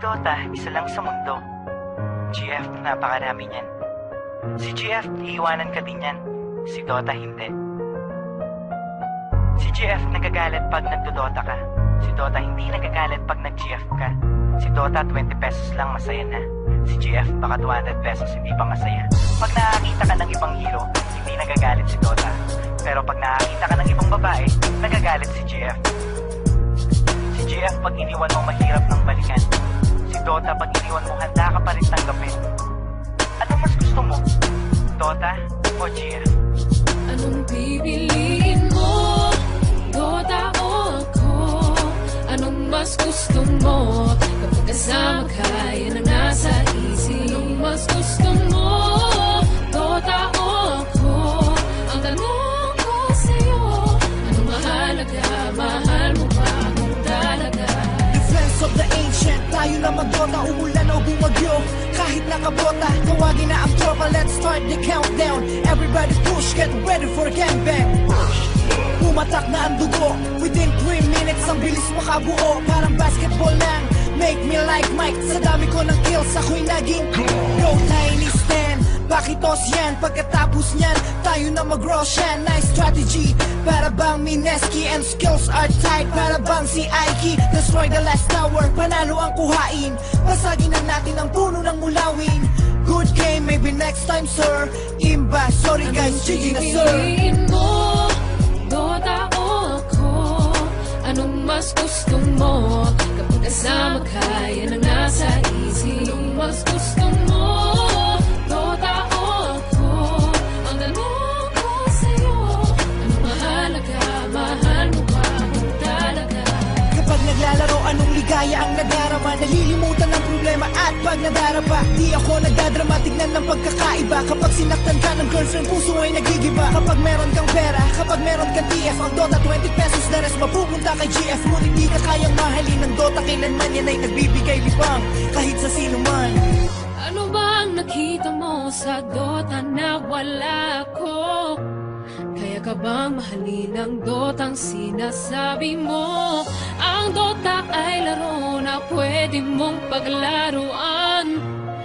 Dota, isa lang sa mundo. GF, napakarami niyan. Si GF, iiwanan ka din yan. Si Dota, hindi. Si GF, nagagalit pag nagdodota ka. Si Dota, hindi nagagalit pag nag-GF ka. Si Dota, 20 pesos lang, masaya na. Si GF, baka 200 pesos, hindi pa masaya. Pag nakakita ka ng ibang hero, hindi nagagalit si Dota. Pero pag nakakita ka ng ibang babae, nagagalit si GF. Si GF, pag iniwan mo, mahirap ng balikan. Si Dota, pag iniwan mo, handa ka pa rin tanggapin. Ano mas gusto mo? Dota o GF? Anong pipiliin mo? Dota o ako? Anong mas gusto mo? Kapag kasama ka, yan ang nasa isip. Anong mas gusto mo? Dota o ako? Ang tanong ko sa'yo, anong mahalaga? Mahal mo ba kung talaga? Defense of the ancient, tayo na mag-Dota, umulan o bumagyo. Kahit nakabota, tawagin na ang tropa. Let's start the countdown. Everybody push, get ready for gangbang. Pumatak na ang dugo. Within 3 minutes, ang bilis makabuo. Parang basketball lang, make me like Mike. Sa dami ko ng kills, ako'y naging Go Tiny Stan. Pakitos yan, pagkatapos niyan tayo na mag-Roshan. Nice strategy, para bang Mineski. And skills are tight, para bang si Aiki. Destroy the last tower, panalo ang kuhain. Pasagin na natin ang puno ng mulawin. Good game, maybe next time sir. Imba, sorry guys, GG na sir. Pipiliin mo? Dota o ako? Anong mas gusto mo? Kapag kasama ka, yan ang nasa isip. Anong mas gusto mo? Dota o ako? Ang tanong ko sa'yo, anong mahalaga? Mahal mo ba kung talaga? Kapag naglalaro, anong ligaya ang nadarama? Nalilimutan ang problema at pag nadarapa, di ako nagdadrama, tignan ng pagkakaiba. Kapag sinaktan ka ng girlfriend, puso ay nagigiba. Kapag meron kang pera, kapag meron kang TF, ang Dota 20 pesos na res mapupunta kay GF. Ngunit di ka kayang mahalin ng Dota, kailanman yan ay nagbibigay libang kahit sa sino man. Ano bang nakita mo sa Dota na wala ko? Kaya ka bang mahalin ang Dotang sinasabi mo? Ang Dota ay laro na pwede mong paglaruan.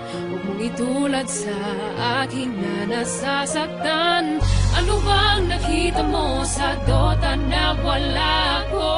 Huwag mong itulad sa aking na nasasaktan. Ano bang nakita mo sa Dota na wala ko?